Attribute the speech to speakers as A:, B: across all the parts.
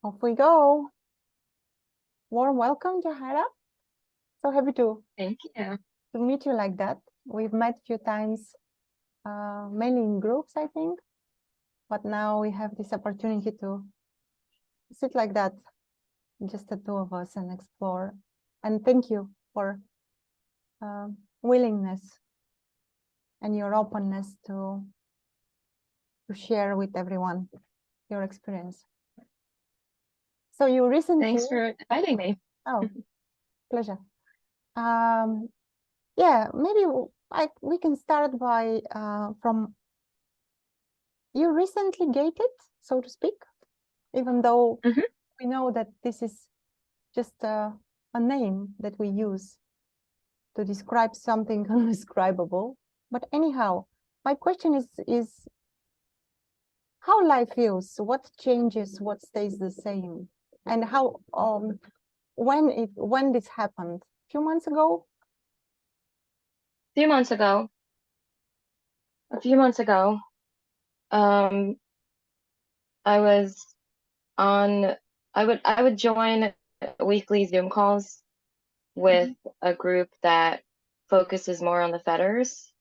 A: Off we go. Warm welcome, Jahaira. So happy
B: Thank you.
A: to meet you like that. We've met a few times, mainly in groups, I think. But now we have this opportunity to sit like that, just the two of us, and explore. And thank you for willingness and your openness to share with everyone your experience. So you recently...
B: Thanks for inviting me.
A: Oh, pleasure. Yeah, maybe we can start by from you recently gated, so to speak, even though we know that this is just a name that we use to describe something undescribable. But anyhow, my question is how life feels, what changes, what stays the same, and how when this happened? A few months ago?
B: A few months ago, I was on. I would join weekly Zoom calls with a group that focuses more on the fetters,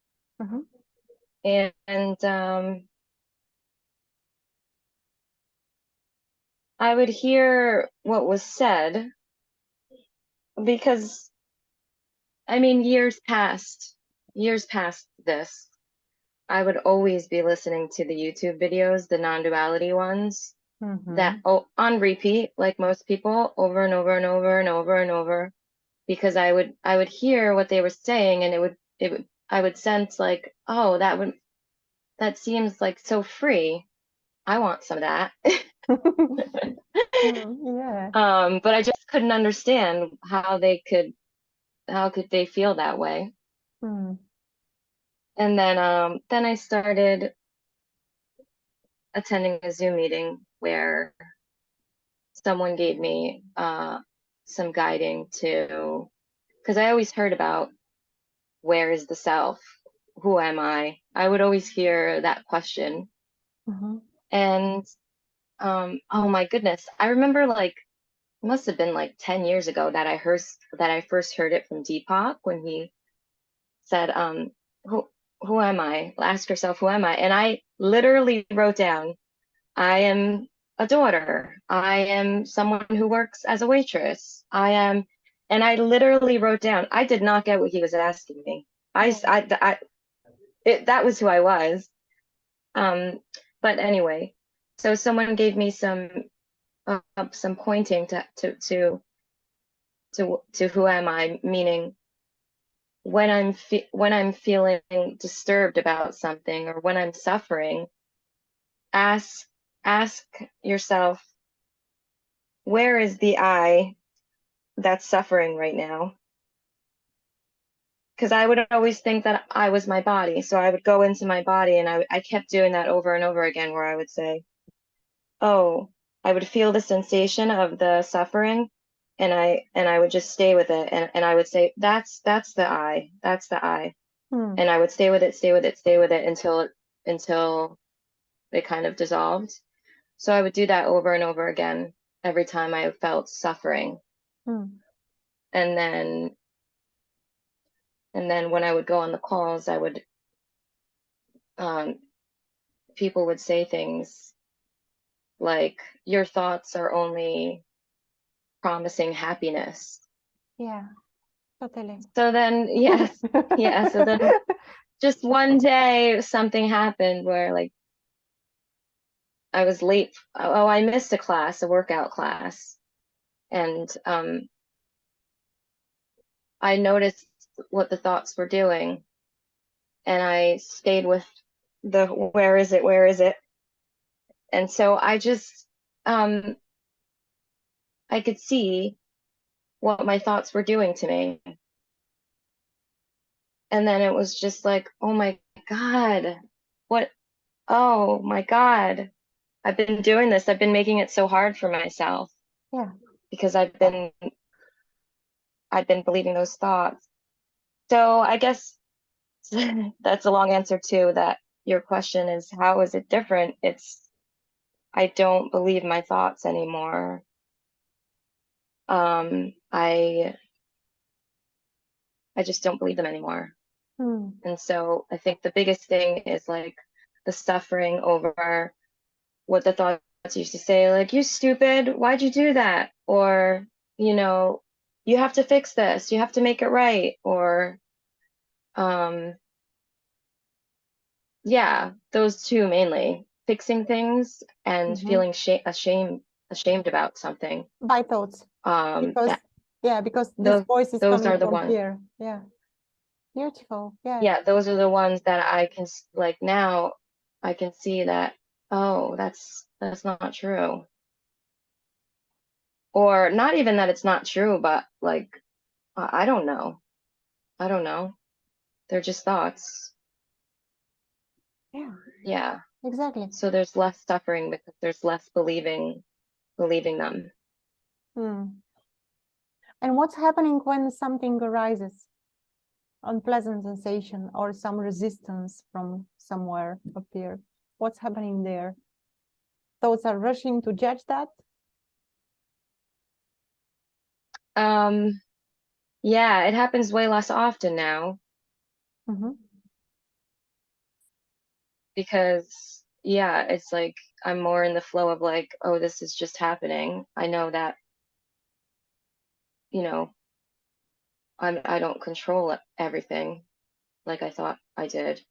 B: and I would hear what was said because, I mean, years past this. I would always be listening to the YouTube videos, the non-duality ones, that on repeat, like most people, over and over and over and over and over, because I would hear what they were saying, and I would sense like, oh, that seems like so free. I want some of that.
A: Yeah.
B: But I just couldn't understand how could they feel that way. And then I started attending a Zoom meeting where someone gave me some guiding to, because I always heard about where is the self? Who am I? I would always hear that question. And oh my goodness, I remember like it must have been like 10 years ago that I first heard it from Deepak when he said, who am I? Ask yourself, who am I? And I literally wrote down, I am a daughter. I am someone who works as a waitress. And I literally wrote down, I did not get what he was asking me. That was who I was. But anyway, so someone gave me some pointing to who am I, meaning when I'm feeling disturbed about something or when I'm suffering, ask yourself, where is the I that's suffering right now? Because I would always think that I was my body. So I would go into my body, and I kept doing that over and over again, where I would say, oh, I would feel the sensation of the suffering, and I would just stay with it, and I would say, that's the I. And I would stay with it until it kind of dissolved. So I would do that over and over again every time I felt suffering. And then when I would go on the calls, I would people would say things like, your thoughts are only promising happiness.
A: Yeah, totally.
B: So then, yes, yeah. So then just one day something happened where like I was late. Oh, I missed a workout class. And I noticed what the thoughts were doing. And I stayed with the, where is it? And so I just, I could see what my thoughts were doing to me. And then it was just like, oh my God, oh my God, I've been doing this. I've been making it so hard for myself.
A: Yeah.
B: Because I've been believing those thoughts. So I guess that's a long answer to that. Your question is, how is it different? I don't believe my thoughts anymore. I just don't believe them anymore. And so I think the biggest thing is like the suffering over what the thoughts used to say, like, you stupid, why'd you do that? Or, you know, you have to fix this, you have to make it right. Or, yeah, those two mainly, fixing things and feeling ashamed about something.
A: By thoughts. Because because this
B: those
A: voice is
B: those
A: coming
B: are the
A: from
B: ones.
A: here. Yeah. Beautiful. Yeah.
B: Yeah, those are the ones that I can, like, now I can see that, oh, that's not true. Or not even that it's not true, but like, I don't know. I don't know. They're just thoughts.
A: Yeah.
B: Yeah.
A: Exactly.
B: So there's less suffering because there's less believing them.
A: And what's happening when something arises? Unpleasant sensation or some resistance from somewhere appear. What's happening there? Thoughts are rushing to judge that.
B: Yeah, it happens way less often now because, yeah, it's like I'm more in the flow of like, oh, this is just happening. I know that, you know, I don't control everything like I thought I did.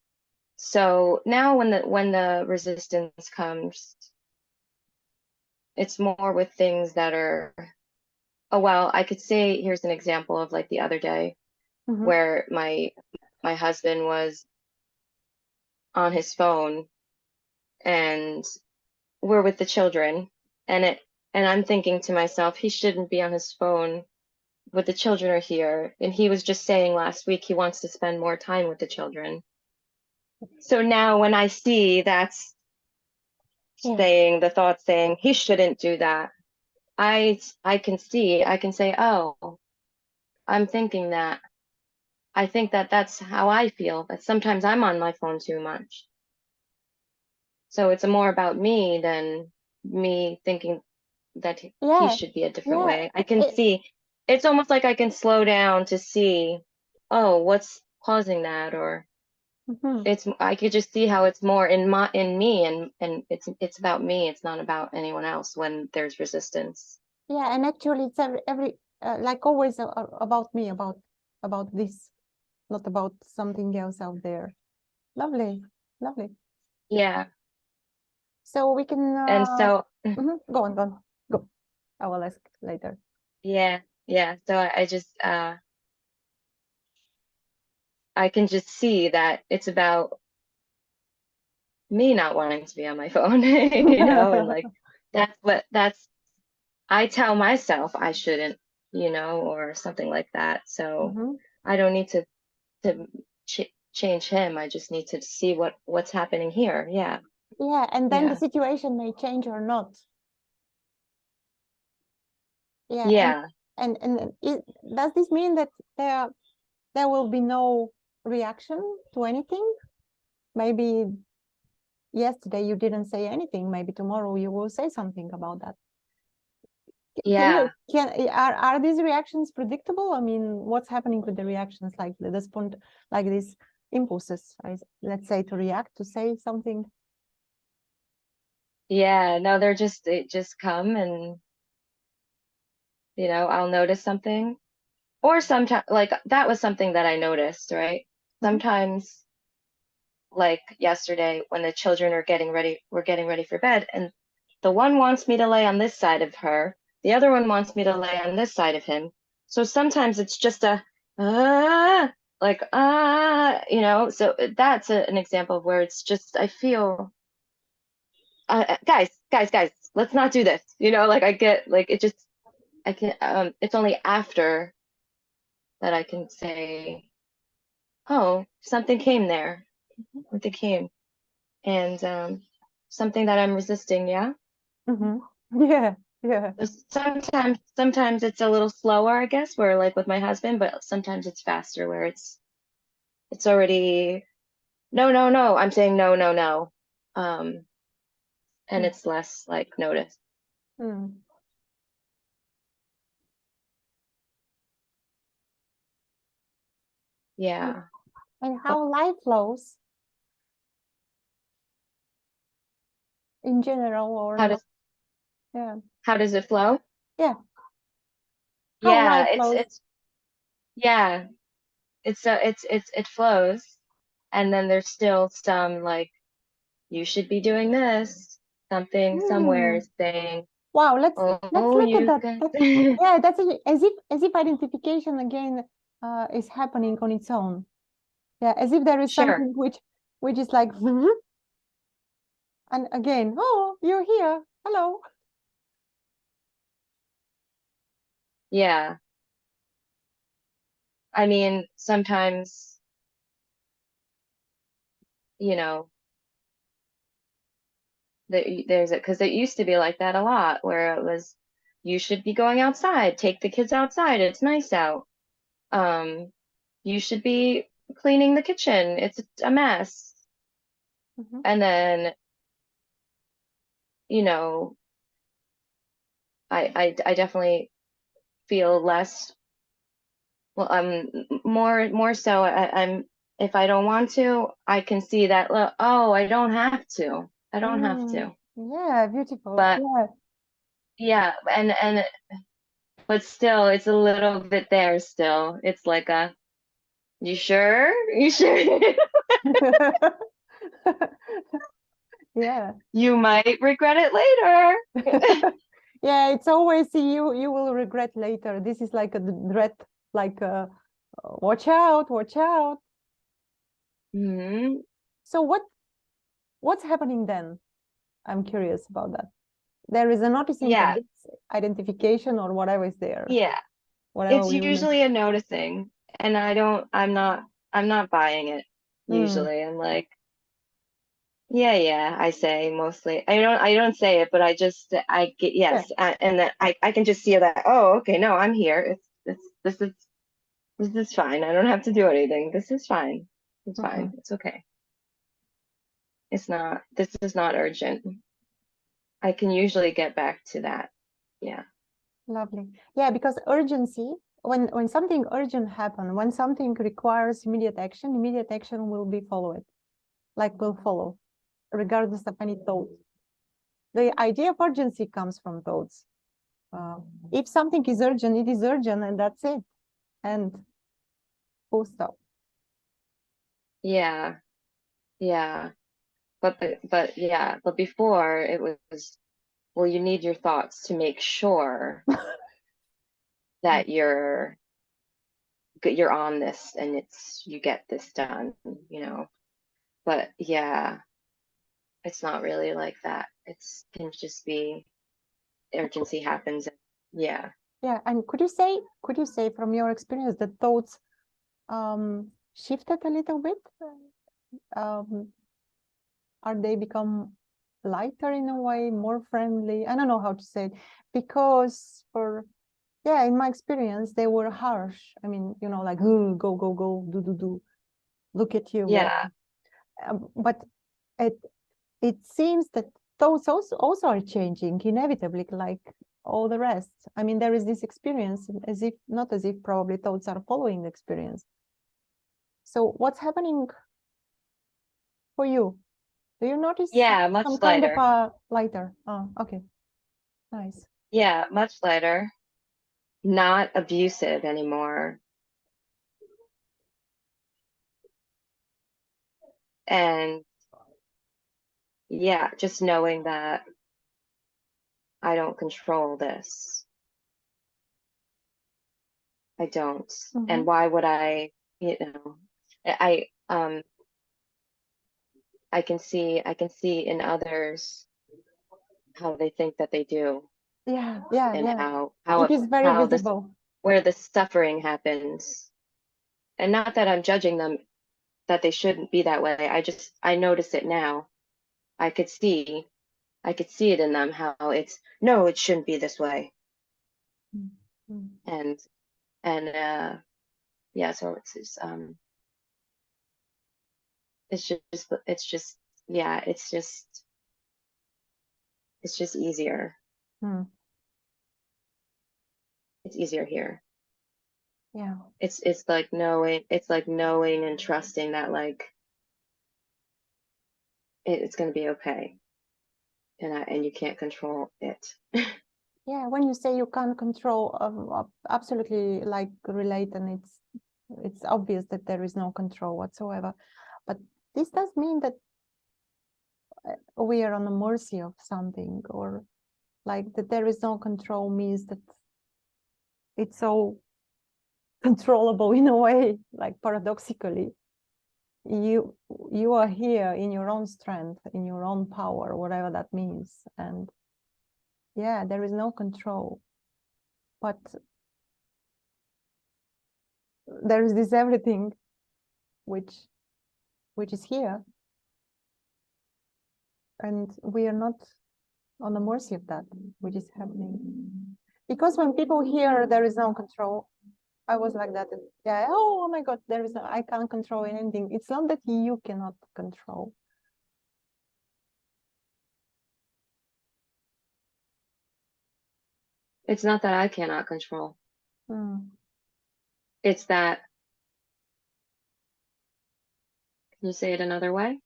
B: So now when the resistance comes, it's more with things that are, oh, well, I could say, here's an example of like the other day where my husband was on his phone and we're with the children, and I'm thinking to myself, he shouldn't be on his phone, but the children are here, and he was just saying last week he wants to spend more time with the children. So now when I see that's saying, the thought saying he shouldn't do that, I can say, oh, I'm thinking that. I think that that's how I feel, that sometimes I'm on my phone too much. So it's more about me than me thinking that he should be a different way. I can see, it's almost like I can slow down to see, oh, what's causing that? Or I could just see how it's more in me, and it's about me. It's not about anyone else when there's resistance.
A: Yeah, and actually it's every like always about me, about this, not about something else out there. Lovely. Lovely.
B: Yeah.
A: So we can
B: And so
A: go on, go. I will ask later.
B: Yeah. So I just I can just see that it's about me not wanting to be on my phone, and like that's I tell myself I shouldn't, or something like that. So I don't need to change him. I just need to see what's happening here. Yeah.
A: Yeah, and then the situation may change or not. Yeah.
B: Yeah.
A: And does this mean that there will be no reaction to anything? Maybe yesterday you didn't say anything. Maybe tomorrow you will say something about that.
B: Yeah.
A: Are these reactions predictable? I mean, what's happening with the reactions, like like these impulses, let's say, to react, to say something?
B: Yeah. No, they just come, and I'll notice something, or sometimes, like, that was something that I noticed, right? Sometimes, like yesterday, when the children are we're getting ready for bed, and the one wants me to lay on this side of her, the other one wants me to lay on this side of him. So sometimes it's just a like so that's an example of where it's just, I feel, guys, let's not do this, like, I get, like, it just, I can, it's only after that I can say, oh, something came there, something came, and something that I'm resisting. Yeah.
A: Yeah.
B: Sometimes it's a little slower, I guess, where, like, with my husband, but sometimes it's faster, where it's already, no, I'm saying no. and it's less like noticed. Yeah.
A: And how life flows in general, or
B: How
A: not?
B: does
A: Yeah.
B: how does it flow?
A: Yeah. How
B: Yeah,
A: life flows.
B: it's yeah, it flows, and then there's still some like you should be doing this, something somewhere is saying,
A: Wow, let's
B: oh,
A: look at
B: you
A: that.
B: can.
A: Yeah, that's as if identification again is happening on its own. Yeah, as if there is
B: Sure.
A: something which is like, and again, oh, you're here. Hello.
B: Yeah. I mean, sometimes, you know, there's it because it used to be like that a lot, where it was, you should be going outside, take the kids outside, it's nice out. You should be cleaning the kitchen, it's a mess. And then, you know, I definitely feel less, well, more so I'm, if I don't want to, I can see that, oh, I don't have to. I don't have to.
A: Yeah, beautiful.
B: But
A: Yeah.
B: yeah, and but still it's a little bit there still. It's like a, you sure? You sure?
A: Yeah.
B: You might regret it later.
A: Yeah, it's always you will regret later. This is like a dread, like watch out, watch out. So what's happening then? I'm curious about that. There is a noticing that
B: Yeah,
A: it's identification or whatever is there,
B: yeah.
A: whatever
B: It's
A: we will.
B: usually a noticing, and I'm not buying it usually. I'm like, yeah, I say mostly. I don't say it, but I get,
A: Yeah.
B: yes, and then I can just see that, oh, okay, no, I'm here. This is fine. I don't have to do anything. This is fine. It's fine. It's okay. This is not urgent. I can usually get back to that. Yeah.
A: Lovely. Yeah, because urgency, when something urgent happen, when something requires immediate action will be followed, like will follow, regardless of any thought. The idea of urgency comes from thoughts. If something is urgent, it is urgent, and that's it. And full stop.
B: Yeah. Yeah. But before it was, well, you need your thoughts to make sure that you're on this and you get this done, you know. But yeah, it's not really like that. It's can just be urgency happens. Yeah.
A: Yeah, and could you say from your experience that thoughts shifted a little bit? Um, are they become lighter in a way, more friendly? I don't know how to say it, because in my experience, they were harsh. I mean, like, "Ooh, go, go, go, do, look at you,
B: Yeah.
A: whatever." But it seems that those also are changing inevitably, like all the rest. I mean, there is this experience, not as if probably thoughts are following the experience. So what's happening for you? Do you notice
B: Yeah, much
A: some kind of
B: lighter.
A: a lighter? Oh, okay, nice.
B: Yeah, much lighter. Not abusive anymore. And yeah, just knowing that I don't control this. I don't. And why would I, you know, I can see in others how they think that they do,
A: Yeah,
B: and
A: yeah.
B: how
A: It is very
B: how this
A: visible.
B: where the suffering happens. And not that I'm judging them that they shouldn't be that way. I notice it now. I could see it in them how it's, no, it shouldn't be this way. And yeah, so it's just yeah, it's just It's just easier. It's easier here.
A: Yeah.
B: It's like knowing and trusting that like it's going to be okay, and you can't control it.
A: Yeah, when you say you can't control, absolutely like relate, and it's obvious that there is no control whatsoever. But this does mean that we are on the mercy of something, or like that there is no control means that it's so controllable in a way, like paradoxically. You are here in your own strength, in your own power, whatever that means. And yeah, there is no control. But there is this everything which is here. And we are not on the mercy of that, which is happening. Because when people hear there is no control, I was like that. Yeah, oh my God, there is no, I can't control anything. It's not that you cannot control.
B: It's not that I cannot control. It's that, can you say it another way?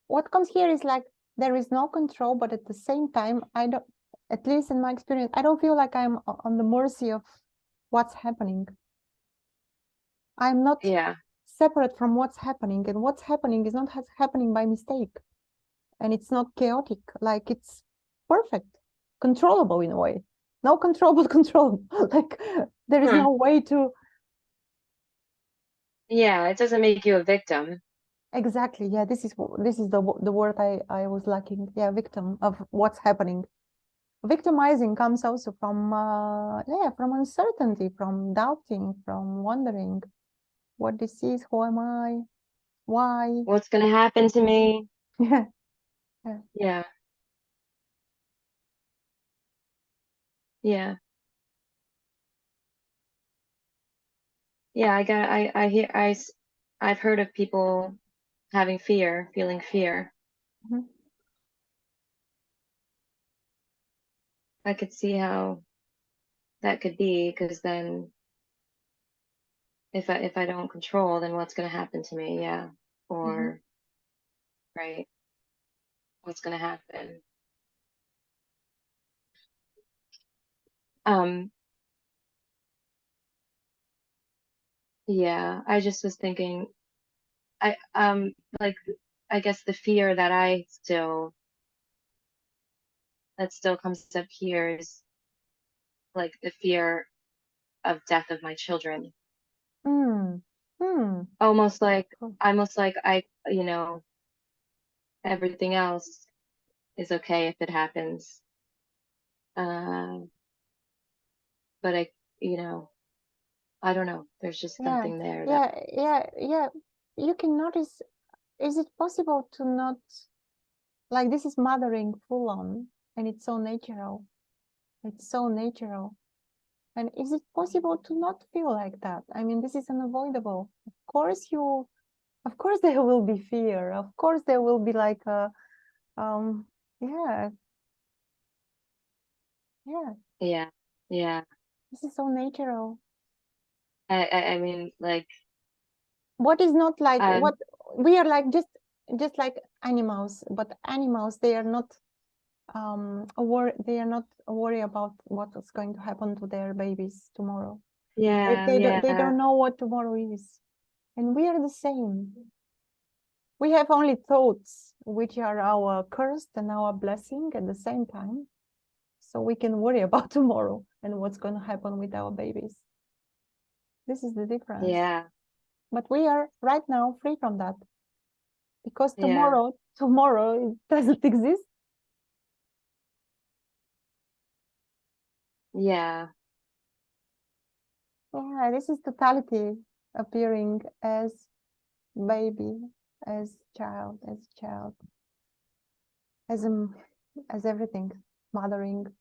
A: What comes here is like there is no control, but at the same time, I don't, at least in my experience, I don't feel like I'm on the mercy of what's happening. I'm not separate from what's happening, and what's happening is not happening by mistake. And it's not chaotic, like it's perfect, controllable in a way. No control, but control. Like there is no way to.
B: Yeah, it doesn't make you a victim.
A: Exactly. Yeah, this is the word I was lacking. Yeah, victim of what's happening. Victimizing comes also from from uncertainty, from doubting, from wondering what this is, who am I, why.
B: What's going to happen to me?
A: Yeah.
B: Yeah. Yeah. Yeah, I've heard of people having fear, feeling fear. I could see how that could be, because then if I don't control, then what's going to happen to me? Yeah. Or right, what's going to happen? Yeah, I just was thinking, like, I guess the fear that still comes up here is like the fear of death of my children. Almost like everything else is okay if it happens. But I don't know. There's just something there
A: Yeah. You can notice, is it possible to not, like this is mothering full on, and it's so natural. It's so natural. And is it possible to not feel like that? I mean, this is unavoidable. Of course there will be fear. Of course there will be like a, yeah.
B: Yeah.
A: This is so natural.
B: I mean, like,
A: What is not like what we are like just like animals, but animals, they are not worried about what is going to happen to their babies tomorrow. They don't know what tomorrow is. And we are the same. We have only thoughts, which are our curse and our blessing at the same time. So we can worry about tomorrow and what's going to happen with our babies. This is the difference.
B: Yeah.
A: But we are right now free from that. Because tomorrow it doesn't exist.
B: Yeah.
A: Yeah, this is totality appearing as baby, as child, as everything, mothering.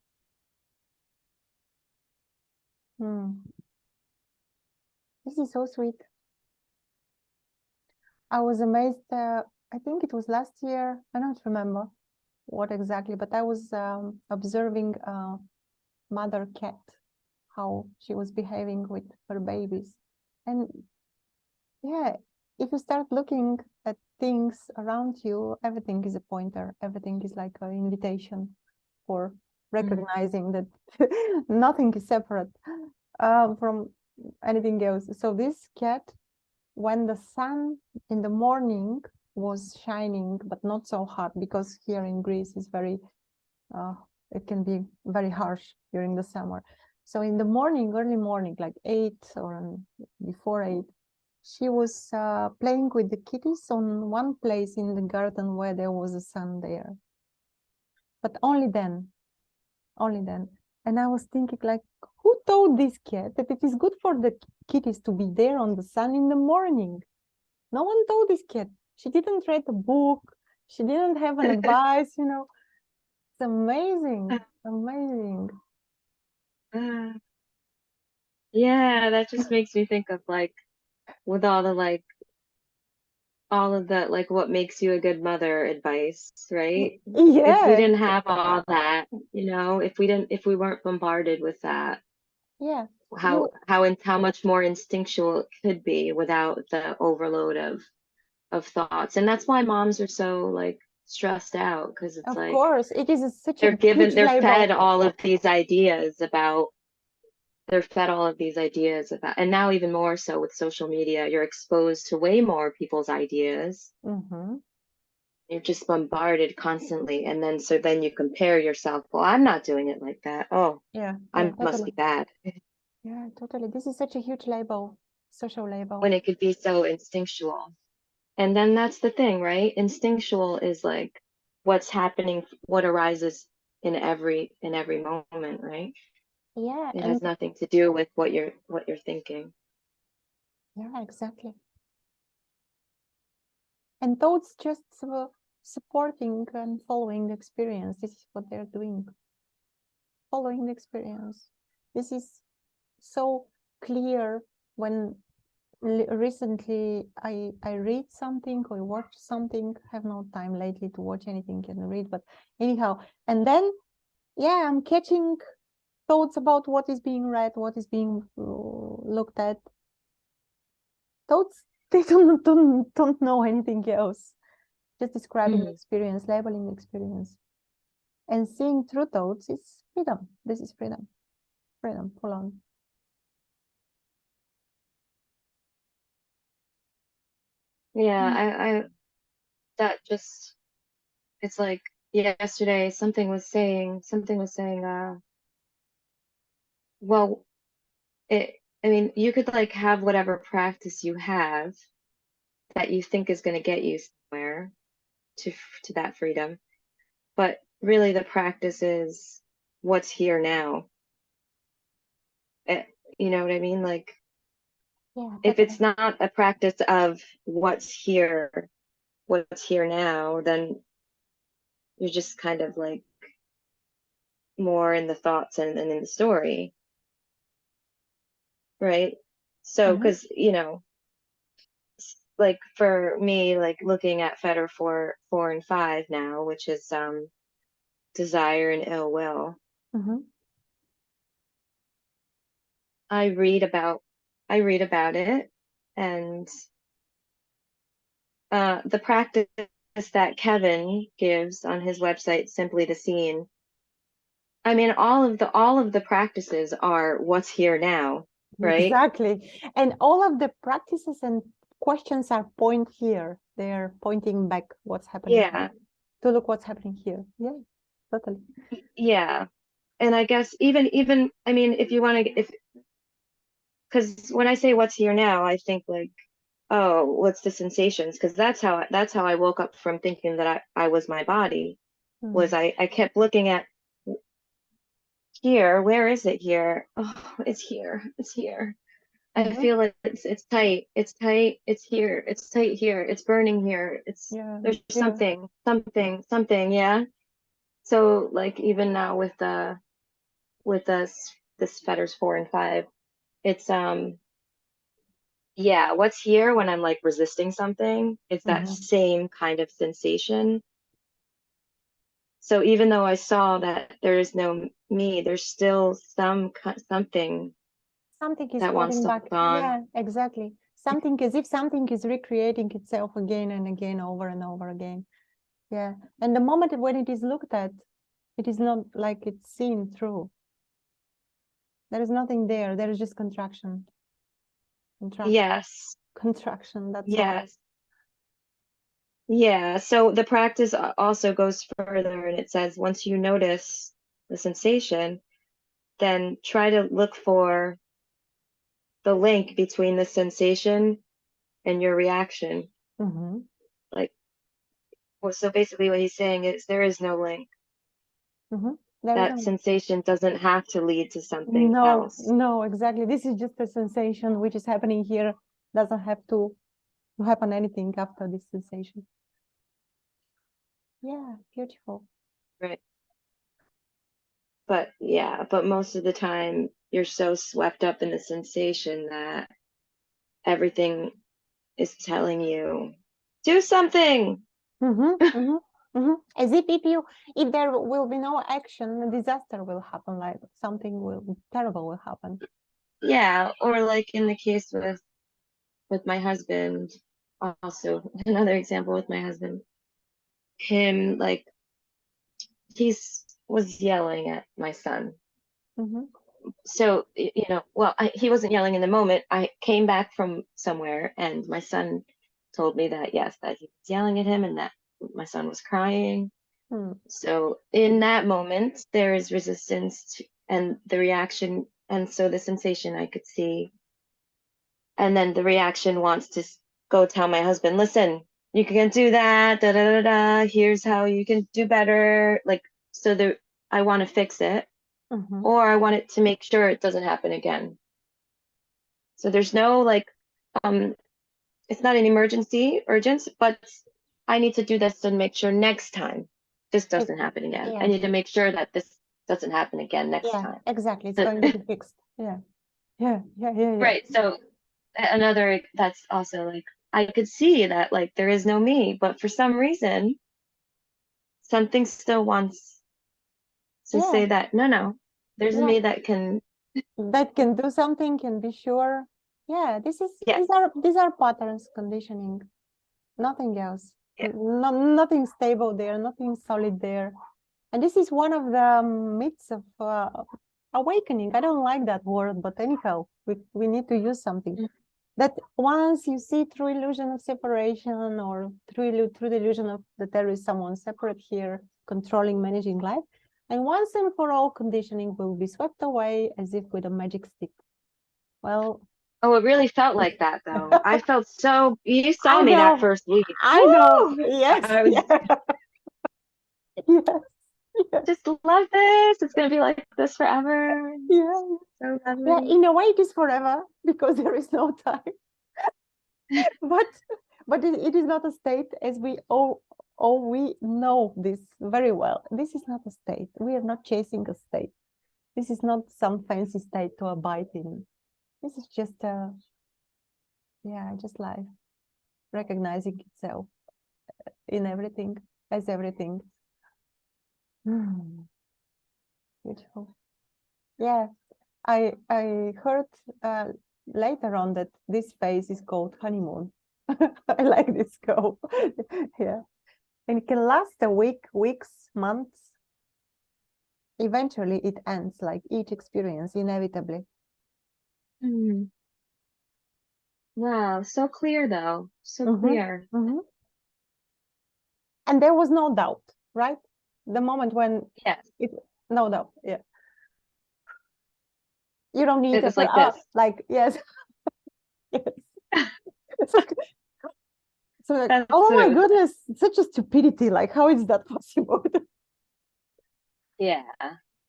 A: This is so sweet. I was amazed I think it was last year. I don't remember what exactly, but I was observing a mother cat, how she was behaving with her babies. And yeah, if you start looking at things around you, everything is a pointer. Everything is like an invitation for recognizing that nothing is separate from anything else. So this cat, when the sun in the morning was shining, but not so hot, because here in Greece is very, it can be very harsh during the summer. So in the morning, early morning, like 8 or before 8, she was playing with the kitties on one place in the garden where there was a sun there. But only then, only then. And I was thinking, like, who told this cat that it is good for the kitties to be there on the sun in the morning? No one told this cat. She didn't read a book. She didn't have an advice, you know. It's amazing, amazing.
B: Yeah, that just makes me think of like with all the like all of the like what makes you a good mother advice, right? If we
A: Yeah,
B: didn't have all that, you know, if we weren't bombarded with that,
A: yeah.
B: how how much more instinctual it could be without the overload of thoughts. And that's why moms are so like stressed out, because it's
A: Of
B: like
A: course, it is such a huge
B: they're fed
A: label.
B: all of these ideas about they're fed all of these ideas about, and now even more so with social media, you're exposed to way more people's ideas. You're just bombarded constantly, and then so then you compare yourself. Well, I'm not doing it like that. Oh,
A: Yeah,
B: I must
A: totally.
B: be bad.
A: Yeah, totally. This is such a huge label, social
B: When
A: label.
B: it could be so instinctual. And then that's the thing, right? Instinctual is like what's happening, what arises in every moment, right?
A: Yeah,
B: It
A: and
B: has nothing to do with what you're thinking.
A: yeah, exactly. And thoughts just supporting and following the experience. This is what they're doing, following the experience. This is so clear when recently I read something or watch something. I have no time lately to watch anything and read, but anyhow, and then yeah, I'm catching thoughts about what is being read, what is being looked at. Thoughts, they don't know anything else, just describing the experience, labeling the experience. And seeing through thoughts is freedom. This is freedom. Freedom, full on.
B: Yeah, I that just it's like yesterday something was saying well it I mean you could like have whatever practice you have that you think is going to get you somewhere to that freedom, but really the practice is what's here now. It, you know what I mean? Like
A: Yeah,
B: if
A: totally.
B: it's not a practice of what's here now, then you're just kind of like more in the thoughts and in the story, right? So, because you know, like for me, like looking at Fetter 4 and 5 now, which is desire and ill will. I read about it, and the practice that Kevin gives on his website, Simply the Scene. I mean, all of the practices are what's here now, right?
A: Exactly. And all of the practices and questions are point here. They're pointing back what's happening
B: Yeah,
A: to look what's happening here. Yeah, totally.
B: yeah. And I guess even I mean, if you want to, if because when I say what's here now, I think like, oh, what's the sensations? Because that's how I woke up from thinking that I was my body. Was I kept looking at here, where is it here? Oh, it's here. It's here. I feel like it's tight. It's tight. It's here. It's tight here. It's burning here. It's
A: Yeah,
B: there's
A: yeah.
B: something, yeah. So like even now with us this Fetters 4 and 5, it's yeah, what's here when I'm like resisting something, it's that
A: Mm-hmm.
B: same kind of sensation. So even though I saw that there is no me, there's still something
A: Something is
B: that wants
A: holding
B: to
A: back.
B: hold on.
A: Yeah, exactly. Something, as if something is recreating itself again and again, over and over again. Yeah. And the moment when it is looked at, it is not like it's seen through. There is nothing there. There is just contraction. Contraction.
B: Yes,
A: Contraction. That's all.
B: yes. Yeah, so the practice also goes further and it says once you notice the sensation, then try to look for the link between the sensation and your reaction.
A: Mm-hmm.
B: Like, well, so basically what he's saying is there is no link.
A: Mm-hmm. There is
B: That
A: no.
B: sensation doesn't have to lead to something
A: No,
B: else.
A: no, exactly. This is just a sensation which is happening here. Doesn't have to happen anything after this sensation. Yeah, beautiful.
B: Right. But yeah, but most of the time you're so swept up in the sensation that everything is telling you, do something.
A: Mm-hmm, mm-hmm, mm-hmm. As if there will be no action, a disaster will happen, like something will terrible will happen.
B: Yeah, or like in the case with my husband, also another example with my husband, him like he's was yelling at my son.
A: Mm-hmm.
B: So you know, well, he wasn't yelling in the moment. I came back from somewhere and my son told me that yes, that he was yelling at him and that my son was crying.
A: Hmm.
B: So in that moment there is resistance and the reaction, and so the sensation I could see, and then the reaction wants to go tell my husband, listen, you can do that, da da da da, here's how you can do better, like, so there, I want to fix it,
A: Mm-hmm.
B: or I want it to make sure it doesn't happen again. So there's no like, um it's not an emergency urgent, but I need to do this to make sure next time this doesn't happen again. I
A: Yeah,
B: need to make sure that this doesn't happen again next
A: yeah,
B: time.
A: exactly. It's
B: So,
A: going to be fixed. Yeah, yeah, yeah, yeah, yeah.
B: right, so another that's also like I could see that like there is no me, but for some reason something still wants to
A: Yeah,
B: say that no, there's a
A: yeah.
B: me that can.
A: That can do something, can be sure. Yeah,
B: Yeah,
A: these are patterns, conditioning, nothing else.
B: yeah.
A: No, nothing stable there, nothing solid there. And this is one of the myths of awakening. I don't like that word, but anyhow, we need to use something. That once you see through illusion of separation, or through the illusion of that there is someone separate here, controlling, managing life, and once and for all conditioning will be swept away as if with a magic stick. Well,
B: Oh, it really felt like that though. I felt so, you saw
A: I
B: me that
A: know,
B: first week.
A: I know.
B: Woo!
A: Yes,
B: I was
A: yeah. Yes, yes,
B: just love this. It's gonna be like this forever.
A: yeah,
B: So
A: yeah.
B: lovely.
A: In a way, it is forever because there is no time. but it is not a state, as we all we know this very well. This is not a state. We are not chasing a state. This is not some fancy state to abide in. This is just just life, recognizing itself in everything, as everything. Beautiful. Yeah, I heard later on that this phase is called honeymoon. I like this go. Yeah. And it can last a week, weeks, months. Eventually it ends, like each experience, inevitably.
B: Mm. Wow, so clear though. So
A: Mm-hmm.
B: clear.
A: Mm-hmm. And there was no doubt, right? The moment when
B: Yes.
A: it, no doubt. Yeah. You don't need
B: It
A: to,
B: was like this.
A: like, yes, yes. It's like, so like,
B: That's
A: oh
B: what it
A: my
B: was like.
A: goodness, such a stupidity. Like, how is that possible?
B: Yeah.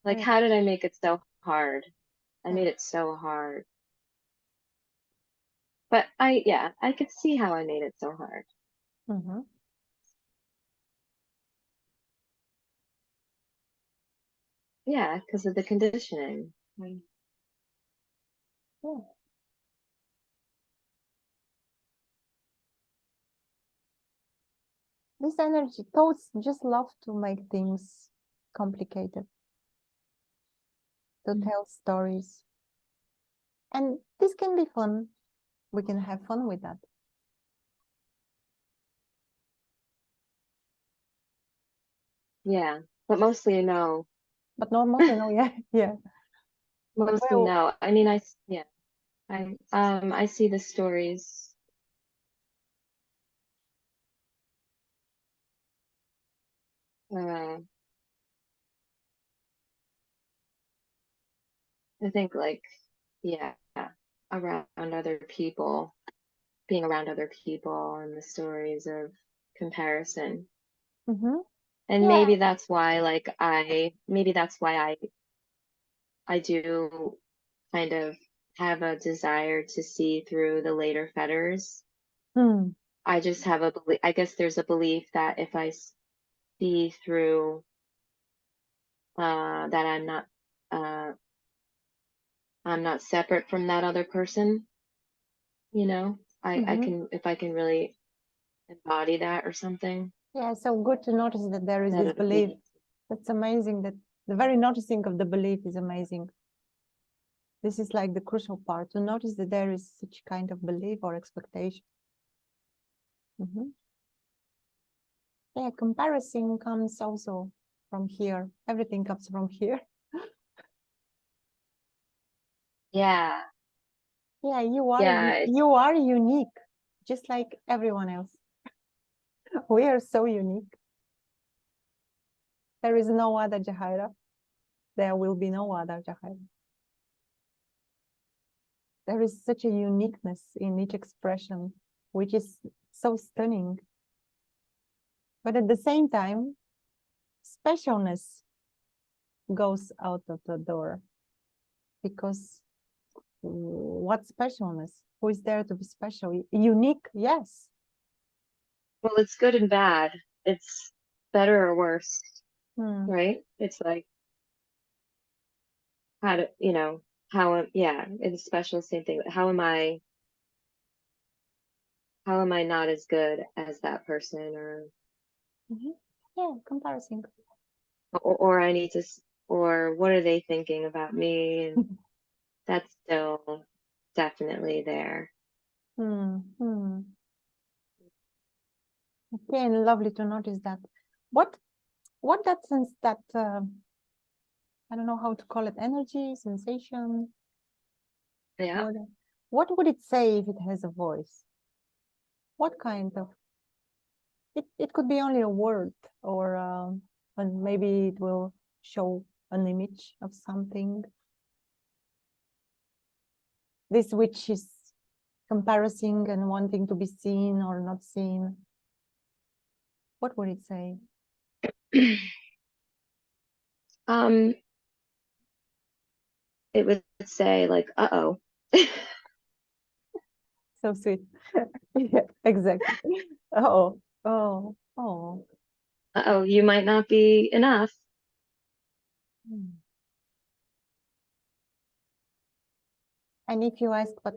B: Like,
A: Yeah.
B: how did I make it so hard? I
A: Yeah.
B: made it so hard. But yeah, I could see how I made it so hard.
A: Mm-hmm.
B: Yeah, because of the conditioning.
A: Yeah. This energy, thoughts just love to make things complicated, to tell stories. And this can be fun. We can have fun with that.
B: Yeah, but mostly no.
A: But not mostly, no, yeah, yeah.
B: Mostly
A: Well,
B: no. I mean, I see the stories. I think like, yeah, around other people, being around other people and the stories of comparison. And
A: yeah.
B: maybe that's why like maybe that's why I do kind of have a desire to see through the later fetters.
A: Hmm.
B: I just have a belief, I guess there's a belief that if I see through that uh I'm not separate from that other person, you know, I can, if I can really embody that or something,
A: Yeah, so good to notice that there is
B: that
A: this
B: it'll
A: belief.
B: be.
A: That's amazing. That the very noticing of the belief is amazing. This is like the crucial part, to notice that there is such kind of belief or expectation. Yeah, comparison comes also from here. Everything comes from here.
B: Yeah.
A: Yeah,
B: Yeah,
A: you are unique, just like everyone else. We are so unique. There is no other Jahaira. There will be no other Jahaira. There is such a uniqueness in each expression, which is so stunning. But at the same time, specialness goes out of the door, because what specialness? Who is there to be special? Unique, yes.
B: well, it's good and bad. It's better or worse, right? It's like how to, yeah, it's special, same thing. How am I not as good as that person, or
A: Yeah, comparison.
B: or I need to, or what are they thinking about me? And that's still definitely there.
A: Okay, and lovely to notice that. What that sense, that I don't know how to call it, energy, sensation.
B: Yeah.
A: What would it say if it has a voice? What kind of, it could be only a word, or and maybe it will show an image of something. This which is comparison and wanting to be seen or not seen. What would it say?
B: It would say like, uh-oh.
A: So sweet. Yeah, exactly. Oh, oh, oh.
B: Uh-oh, you might not be enough.
A: And if you ask, but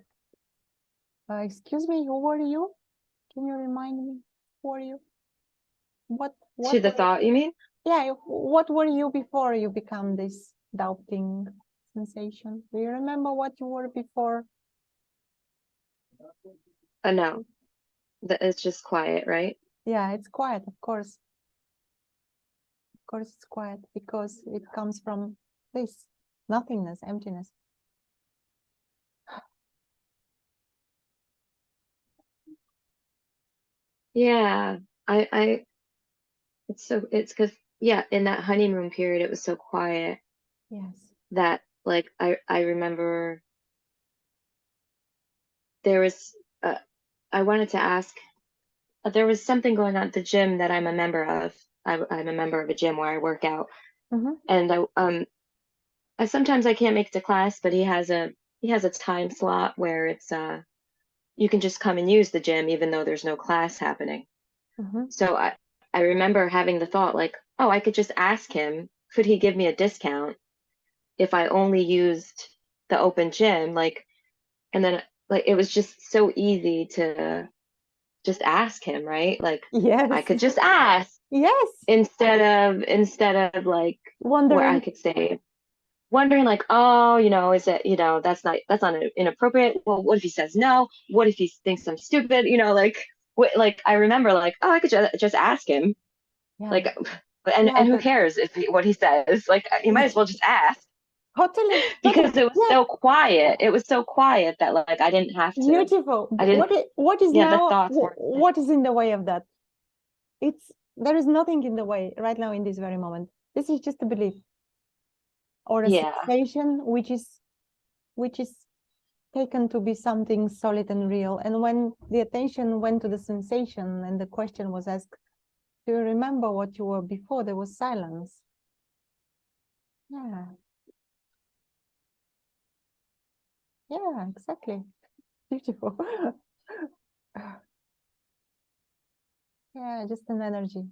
A: excuse me, who were you? Can you remind me? Who were you? What
B: To the thought, you mean?
A: Yeah, what were you before you become this doubting sensation? Do you remember what you were before?
B: No, it's just quiet, right?
A: Yeah, it's quiet, of course. Of course, it's quiet because it comes from this nothingness, emptiness.
B: Yeah, it's because, yeah, in that honeymoon period, it was so quiet.
A: Yes.
B: That like I remember there was I wanted to ask, there was something going on at the gym that I'm a member of. I'm a member of a gym where I work out, and I sometimes I can't make it to class, but he has a time slot where it's you can just come and use the gym even though there's no class happening. So I remember having the thought like, oh, I could just ask him, could he give me a discount if I only used the open gym? Like, and then like it was just so easy to just ask him, right? Like I
A: Yes.
B: could just ask
A: Yes.
B: instead of like where I
A: Wondering.
B: could say wondering like, oh, is it, that's not inappropriate. Well, what if he says no? What if he thinks I'm stupid? Like like I remember like, oh, I could just ask him.
A: Yeah.
B: Like and
A: Yeah.
B: who cares if what he says? Like you might as well just ask.
A: Totally. Totally.
B: Because it was
A: Yeah.
B: so quiet. It was so quiet that like I didn't have to.
A: Beautiful.
B: I didn't.
A: What is
B: Yeah, the
A: now,
B: thoughts weren't.
A: what is in the way of that? There is nothing in the way right now in this very moment. This is just a belief or a
B: Yeah.
A: sensation which is taken to be something solid and real. And when the attention went to the sensation and the question was asked, do you remember what you were before? There was silence. Yeah. Yeah, exactly. Beautiful. Yeah, just an energy.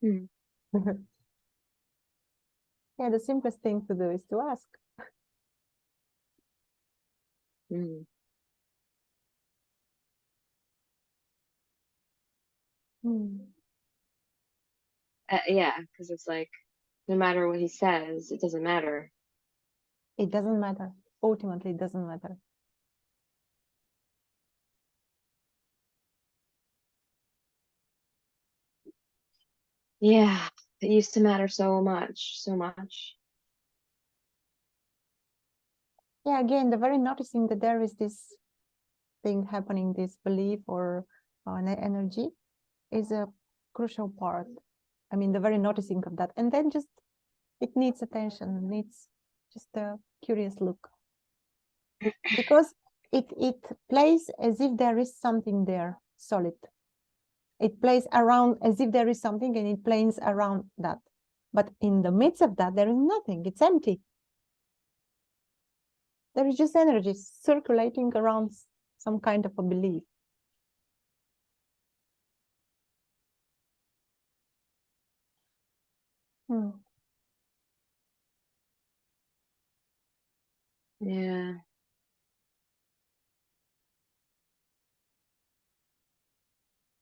B: Hmm.
A: Yeah, the simplest thing to do is to ask.
B: Hmm. Yeah, because it's like no matter what he says, it doesn't matter.
A: It doesn't matter. Ultimately, it doesn't matter.
B: Yeah, it used to matter so much, so much.
A: Yeah, again, the very noticing that there is this thing happening, this belief or an energy is a crucial part. I mean, the very noticing of that. And then just, it needs attention, needs just a curious look. Because it plays as if there is something there, solid. It plays around as if there is something and it plays around that. But in the midst of that, there is nothing. It's empty. There is just energy circulating around some kind of a belief.
B: Yeah.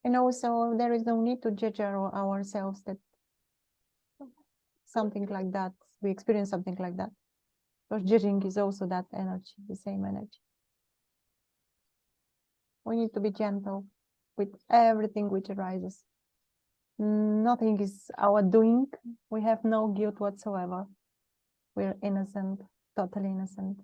A: And also, there is no need to judge ourselves that something like that, we experience something like that. Because judging is also that energy, the same energy. We need to be gentle with everything which arises. Nothing is our doing. We have no guilt whatsoever. We're innocent, totally innocent.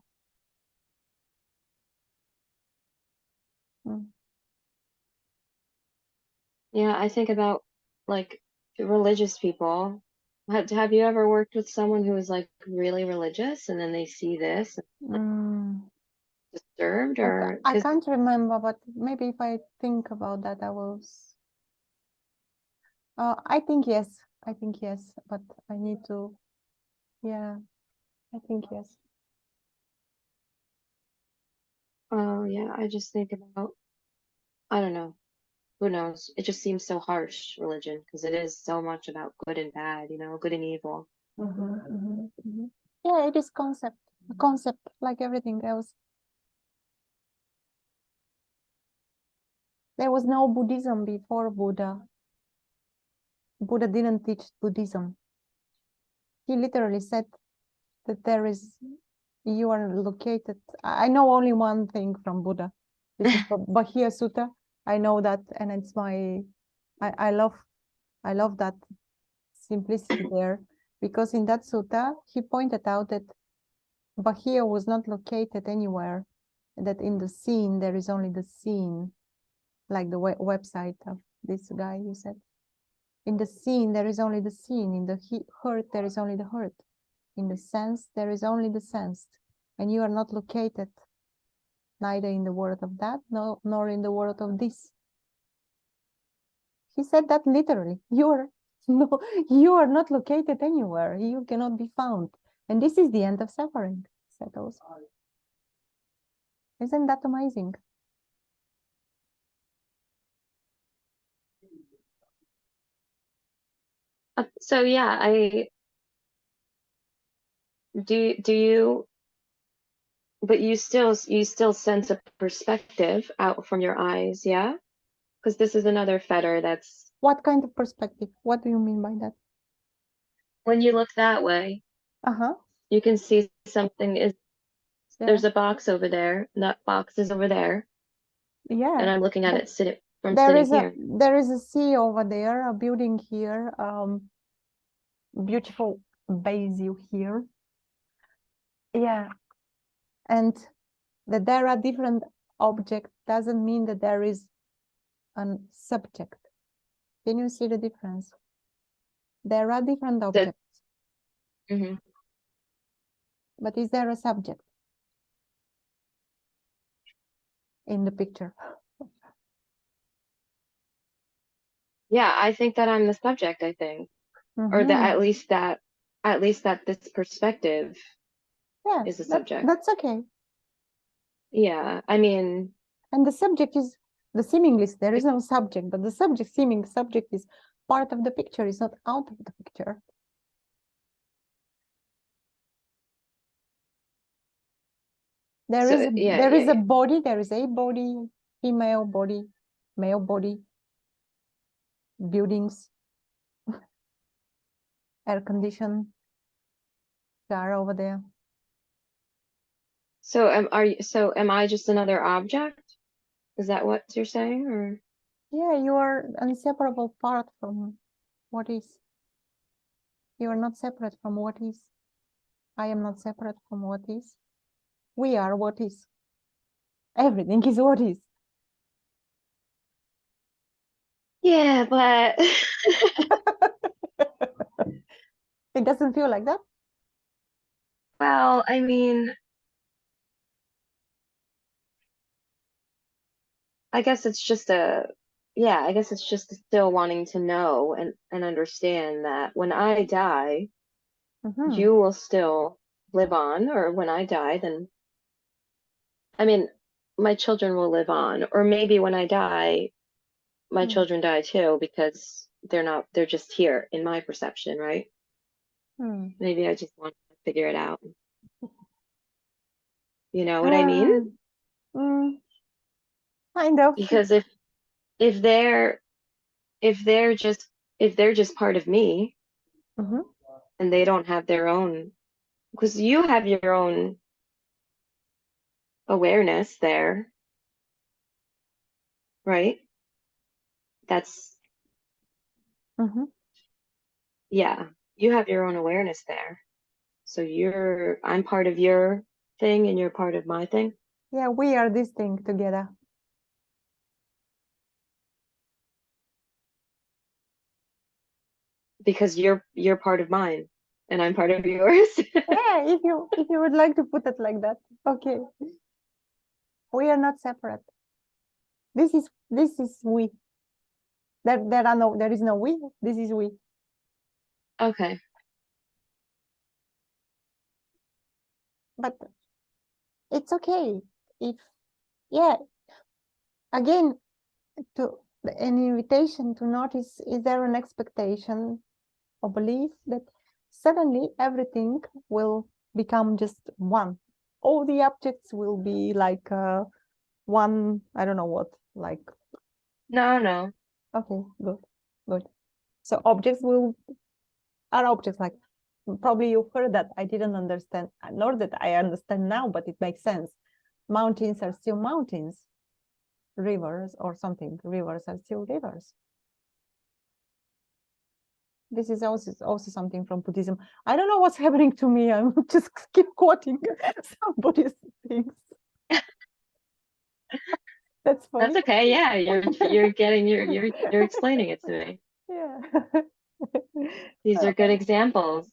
B: Yeah, I think about like religious people. Have you ever worked with someone who is like really religious and then they see this disturbed or
A: I
B: because
A: can't remember, but maybe if I think about that, I will. I think yes. I think yes, but I need to. Yeah, I think yes.
B: oh yeah, I just think about I don't know. Who knows? It just seems so harsh, religion, because it is so much about good and bad, good and evil.
A: Yeah, it is concept. A concept like everything else. There was no Buddhism before Buddha. Buddha didn't teach Buddhism. He literally said that you are located. I know only one thing from Buddha. This is Bahia Sutta. I know that, and it's I love that simplicity there, because in that sutta he pointed out that Bahia was not located anywhere, that in the scene there is only the scene, like the website of this guy you said. In the scene there is only the scene, in the hurt there is only the hurt, in the sense there is only the sensed, and you are not located neither in the world of that nor in the world of this. He said that literally. No, you are not located anywhere. You cannot be found. And this is the end of suffering, said also. Isn't that amazing?
B: So yeah, I do you, but you still sense a perspective out from your eyes, yeah? Because this is another fetter that's
A: What kind of perspective? What do you mean by that?
B: when you look that way,
A: Uh-huh.
B: you can see something is
A: Yeah.
B: there's a box over there, and that box is over there,
A: Yeah.
B: and I'm looking at
A: But
B: it sitting here.
A: there is a sea over there, a building here, beautiful basil here. Yeah. And that there are different objects doesn't mean that there is a subject. Can you see the difference? There are different
B: That
A: objects,
B: hmm
A: but is there a subject in the picture?
B: Yeah, I think that I'm the subject, I think. Or that
A: Mm-hmm.
B: at least that this perspective
A: Yeah,
B: is a subject.
A: that's okay.
B: Yeah, I mean,
A: And the subject is the seemingly, there is no subject, but the subject, seeming subject is part of the picture, is not out of the picture.
B: so yeah,
A: There is
B: yeah,
A: a body, there is a body, female body, male body, buildings, air condition, car over there.
B: so am I just another object? Is that what you're saying? Or
A: Yeah, you are an inseparable part from what is. You are not separate from what is. I am not separate from what is. We are what is. Everything is what is.
B: yeah, but
A: It doesn't feel like that.
B: well, I mean, I guess it's just a yeah, I guess it's just still wanting to know and understand that when I die,
A: Mm-hmm.
B: you will still live on, or when I die, then I mean, my children will live on, or maybe when I die, my
A: Mm.
B: children die too because they're just here in my perception, right?
A: Mm.
B: Maybe I just want to figure it out. You know what I mean?
A: Uh, mm, kind of.
B: Because if they're if they're just if they're just part of me
A: Mm-hmm.
B: and they don't have their own, because you have your own awareness there, right? That's
A: Mm-hmm.
B: yeah, you have your own awareness there. So I'm part of your thing and you're part of my thing
A: Yeah, we are this thing together.
B: because you're part of mine and I'm part of yours.
A: Yeah, if you would like to put it like that. Okay. We are not separate. This is we. There is no we. This is we.
B: Okay.
A: But it's okay. If yeah, again, to an invitation to notice, is there an expectation or belief that suddenly everything will become just one? All the objects will be like one, I don't know what, like,
B: No, no.
A: okay, good, good. So objects are objects like, probably you've heard that, I didn't understand, nor that I understand now, but it makes sense. Mountains are still mountains, rivers or something, rivers are still rivers. This is also something from Buddhism. I don't know what's happening to me. I'm just keep quoting some Buddhist things. That's
B: That's
A: funny.
B: okay. Yeah, you're getting you're explaining it to me.
A: Yeah.
B: These are good examples.
A: Mm,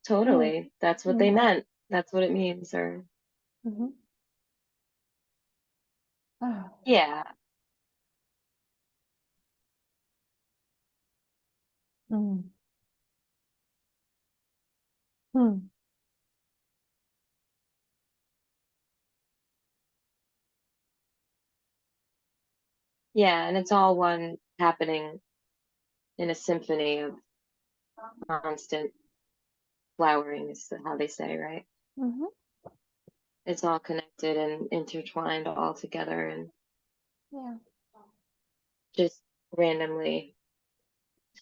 B: Totally. That's what they
A: mm,
B: meant. That's what it means. Or
A: mhm. Ah,
B: yeah.
A: mm, mm.
B: Yeah, and it's all one happening in a symphony of constant flowering is how they say, right?
A: Mm-hmm.
B: It's all connected and intertwined all together and
A: Yeah.
B: just randomly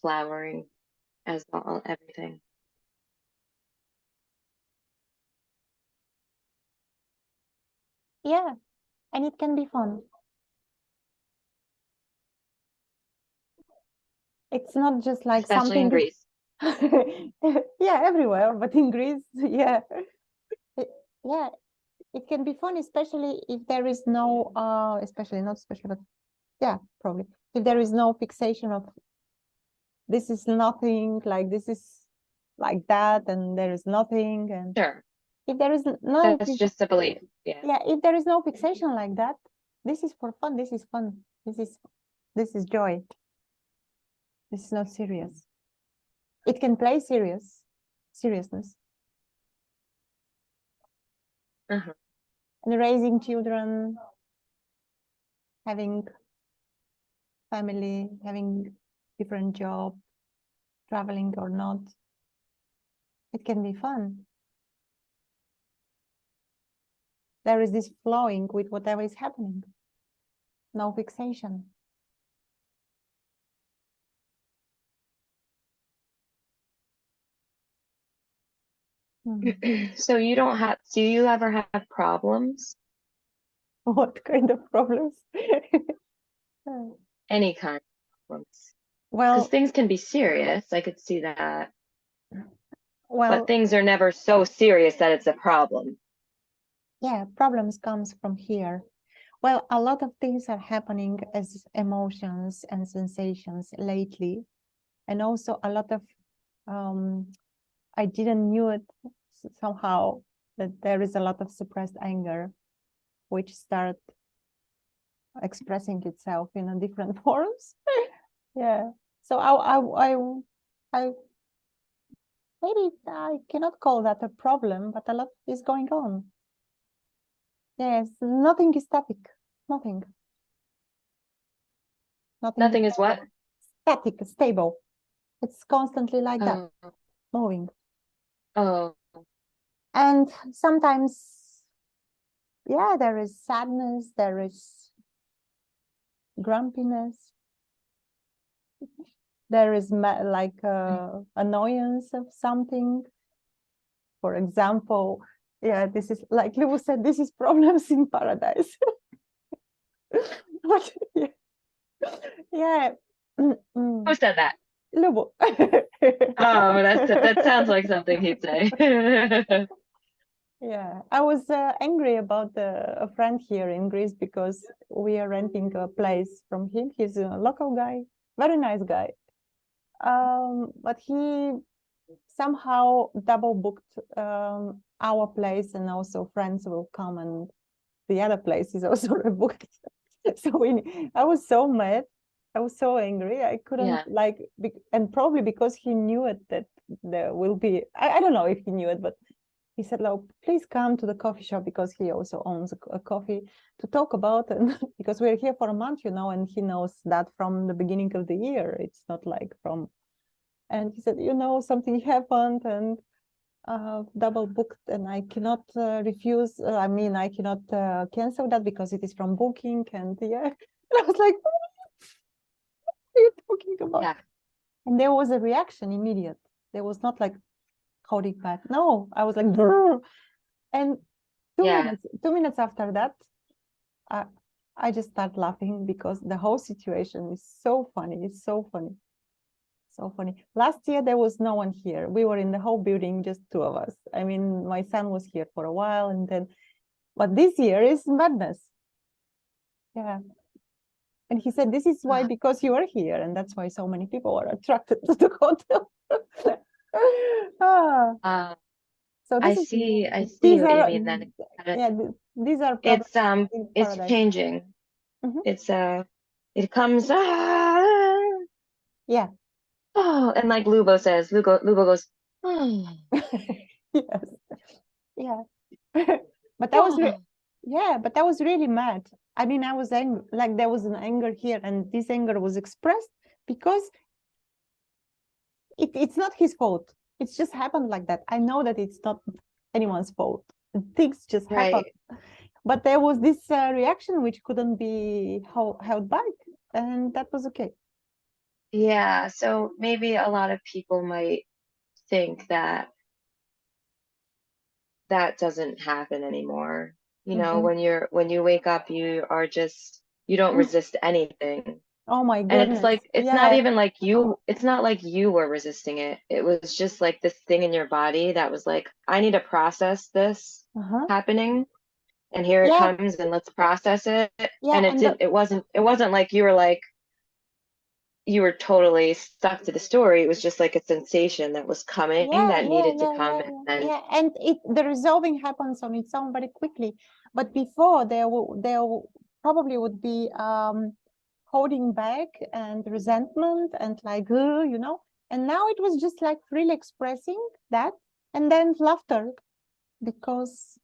B: flowering as everything.
A: Yeah. And it can be fun. It's not just like
B: Especially in
A: something.
B: Greece.
A: Yeah, everywhere, but in Greece, yeah. Yeah, it can be fun, especially if there is no, especially not especially, but yeah, probably. If there is no fixation of this is nothing, like this is like that, and there is nothing. And
B: Sure.
A: if there is no,
B: That's just a belief. Yeah.
A: yeah, if there is no fixation like that, this is for fun, this is fun, this is joy. This is not serious. It can play seriousness.
B: Uh-huh.
A: And raising children, having family, having different job, traveling or not, it can be fun. There is this flowing with whatever is happening. No fixation.
B: So you don't have, do you ever have problems?
A: What kind of problems?
B: Any kind of problems? Because
A: Well,
B: things can be serious. I could see that. But
A: well,
B: things are never so serious that it's a problem.
A: yeah, problems comes from here. Well, a lot of things are happening as emotions and sensations lately. And also a lot of, I didn't knew it somehow that there is a lot of suppressed anger, which start expressing itself in a different forms. Yeah. So I maybe I cannot call that a problem, but a lot is going on. Yes, nothing is static. Nothing. Nothing is
B: Nothing is what?
A: static, stable. It's constantly like that,
B: Oh,
A: moving.
B: oh,
A: And sometimes, yeah, there is sadness, there is grumpiness, there is like annoyance of something. For example, yeah, this is like Lubu said, this is problems in paradise. But, yeah. Yeah.
B: who said that?
A: Lubu.
B: Oh, that sounds like something he'd say.
A: Yeah, I was angry about a friend here in Greece because we are renting a place from him. He's a local guy, very nice guy. But he somehow double booked our place, and also friends will come, and the other place is also booked. So I was so mad. I was so angry. I couldn't
B: Yeah.
A: and probably because he knew it that there will be. I don't know if he knew it, but he said, "Like, please come to the coffee shop," because he also owns a coffee, to talk about, and because we're here for a month, and he knows that from the beginning of the year. It's not like from. And he said, something happened, and double booked, and I cannot refuse. I mean, I cannot cancel that because it is from booking. And yeah, and I was like, what are you talking about?
B: Yeah.
A: And there was a reaction immediate. There was not like holding back. No, I was like, brr. And 2 minutes after that, I just start laughing because the whole situation is so funny. It's so funny. So funny. Last year, there was no one here. We were in the whole building, just two of us. I mean, my son was here for a while, and then, but this year is madness. Yeah. And he said, this is why, because you are here, and that's why so many people are attracted to the hotel. So
B: I
A: this is,
B: see
A: these
B: what you
A: are,
B: mean then.
A: yeah, these are problems in
B: It's
A: paradise.
B: changing.
A: Mhm.
B: It comes
A: Yeah.
B: oh, and like Lubo goes, oh,
A: Yes. Yeah. But
B: oh.
A: but I was really mad. I mean, I was angry, like there was an anger here, and this anger was expressed because it's not his fault. It's just happened like that. I know that it's not anyone's fault. Things just happen. But there was this reaction which couldn't be held back, and that was okay.
B: Yeah, so maybe a lot of people might think that that doesn't happen anymore. You know, when you wake up, you don't resist anything.
A: Oh my
B: And
A: goodness.
B: it's like, it's not even like it's not like you were resisting it. It was just like this thing in your body that was like, I need to process this happening. And here it comes, and let's process it.
A: Yeah,
B: And it wasn't like you were like, you were totally stuck to the story. It was just like a sensation that was coming that needed to come.
A: And the resolving happens on its own very quickly. But before there probably would be holding back and resentment and like, you know, and now it was just like really expressing that, and then laughter, because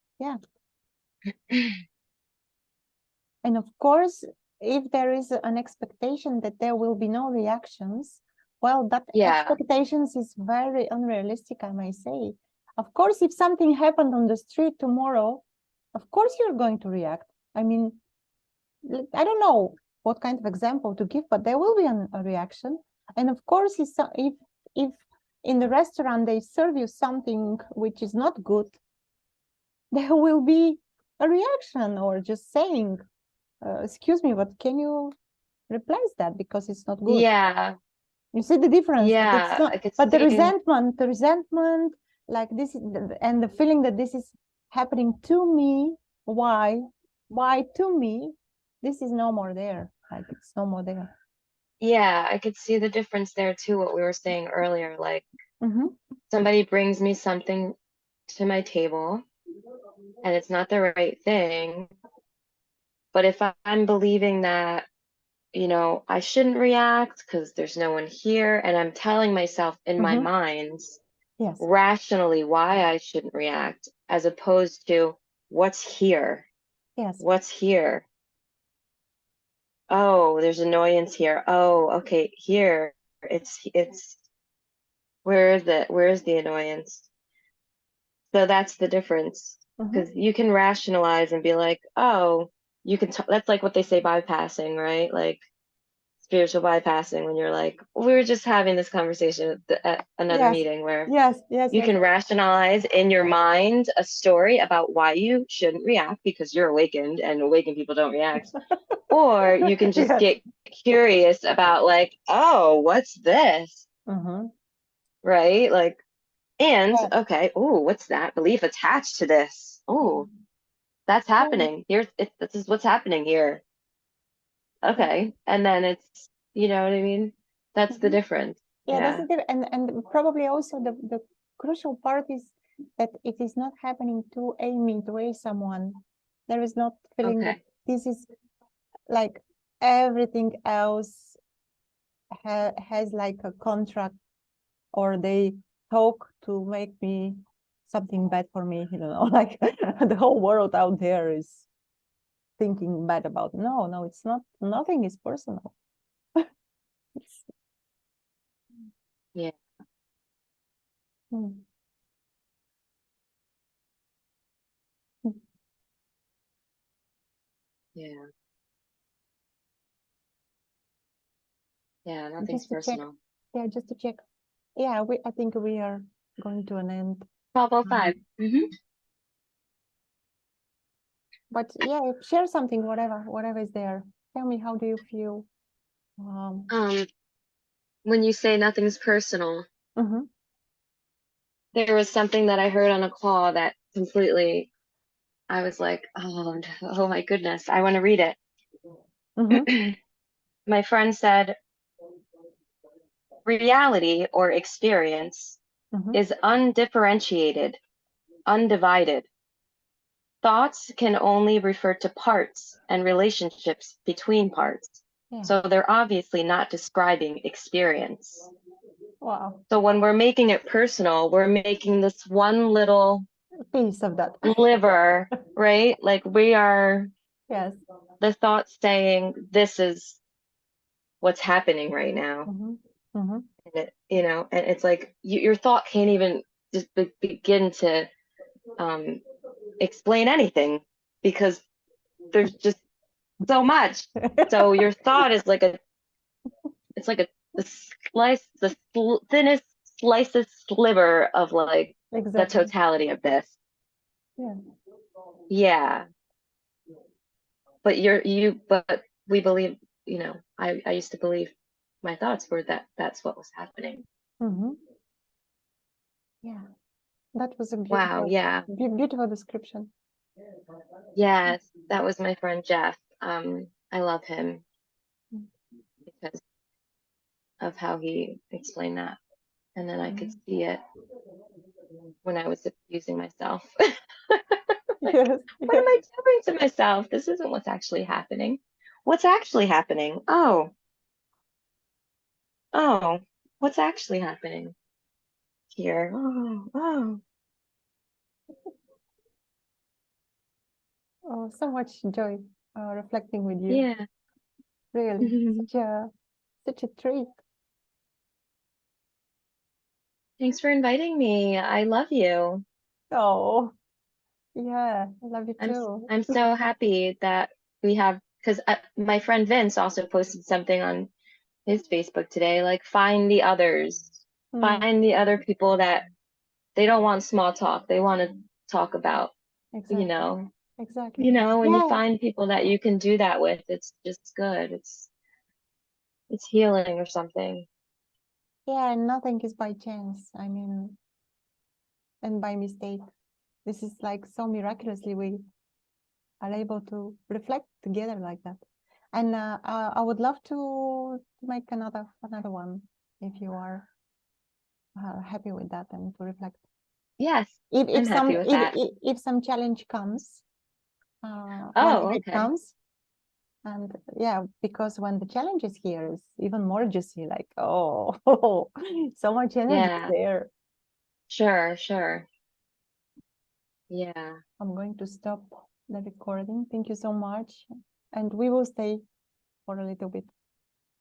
A: and of course, if there is an expectation that there will be no reactions, well, that expectations is very unrealistic, I may say. Of course, if something happened on the street tomorrow, of course you're going to react. I mean, I don't know what kind of example to give, but there will be a reaction. And of course, if in the restaurant they serve you something which is not good, there will be a reaction, or just saying, excuse me, but can you replace that because it's not good?
B: Yeah.
A: You see the difference?
B: Yeah,
A: It's not,
B: I could
A: but
B: see.
A: the resentment, like this, and the feeling that this is happening to me. Why to me? This is no more there. Like, it's no more there.
B: Yeah, I could see the difference there too, what we were saying earlier. Like, somebody brings me something to my table and it's not the right thing. But if I'm believing that, you know, I shouldn't react because there's no one here, and I'm telling myself in my mind rationally why I shouldn't react, as opposed to what's here. What's here? Oh, there's annoyance here. Oh, okay, here. It's where is it? Where is the annoyance? So that's the difference. Because you can rationalize and be like, oh, you can, that's like what they say, bypassing, right? Like spiritual bypassing, when you're like, we were just having this conversation at another meeting where you can rationalize in your mind a story about why you shouldn't react because you're awakened, and awakened people don't react. Or you can just get curious about like, oh, what's this? Right? Like, and okay, oh, what's that belief attached to this? Oh, that's happening. This is what's happening here. Okay. And then it's, you know what I mean? That's the difference.
A: That's the difference. And probably also the crucial part is that it is not happening to Amy, to someone. There is not feeling that this is like everything else has like a contract, or they talk to make me something bad for me, you know, like the whole world out there is thinking bad about. No, it's not. Nothing is personal.
B: Yeah. Yeah. Yeah, nothing's personal.
A: Yeah, just to check. Yeah, I think we are going to an end.
B: 12:05.
A: But yeah, share something, whatever is there. Tell me, how do you feel?
B: When you say nothing's personal, there was something that I heard on a call that completely, I was like, oh my goodness, I want to read it. My friend said, reality or experience is undifferentiated, undivided. Thoughts can only refer to parts and relationships between parts. So they're obviously not describing experience.
A: Wow.
B: So when we're making it personal, we're making this one little
A: piece of that
B: sliver, right? Like we are the thought saying, this is what's happening right now. And and it's like your thought can't even just begin to explain anything, because there's just so much. So your thought is like it's like the slice, thinnest slicest sliver of like the
A: Exactly.
B: totality of this.
A: Yeah.
B: Yeah. But but we believe, I used to believe my thoughts were that's what was happening.
A: Yeah. That was a
B: Wow. Yeah.
A: beautiful description.
B: Yes. That was my friend Jeff. I love him because of how he explained that. And then I could see it when I was abusing myself. Like,
A: Yes.
B: what am I doing to myself? This isn't what's actually happening. What's actually happening? Oh, what's actually happening here? Oh.
A: Oh, so much joy reflecting with you.
B: Yeah.
A: Really, such a treat.
B: Thanks for inviting me. I love you.
A: Oh, yeah, I love you too.
B: I'm so happy that we have, because my friend Vince also posted something on his Facebook today, like find the others, find the other people that they don't want small talk. They want to talk about,
A: Exactly. Exactly.
B: when you
A: Yeah.
B: find people that you can do that with, it's just good. It's healing or something.
A: Yeah, nothing is by chance. I mean, and by mistake. This is like so miraculously we are able to reflect together like that. And I would love to make another one if you are happy with that and to reflect.
B: Yes,
A: If
B: I'm
A: some
B: happy with that.
A: if some challenge comes,
B: Oh,
A: whenever it
B: okay.
A: comes, and yeah, because when the challenge is here, it's even more juicy. Like, oh, so much energy there.
B: Sure. Yeah.
A: I'm going to stop the recording. Thank you so much, and we will stay for a little bit.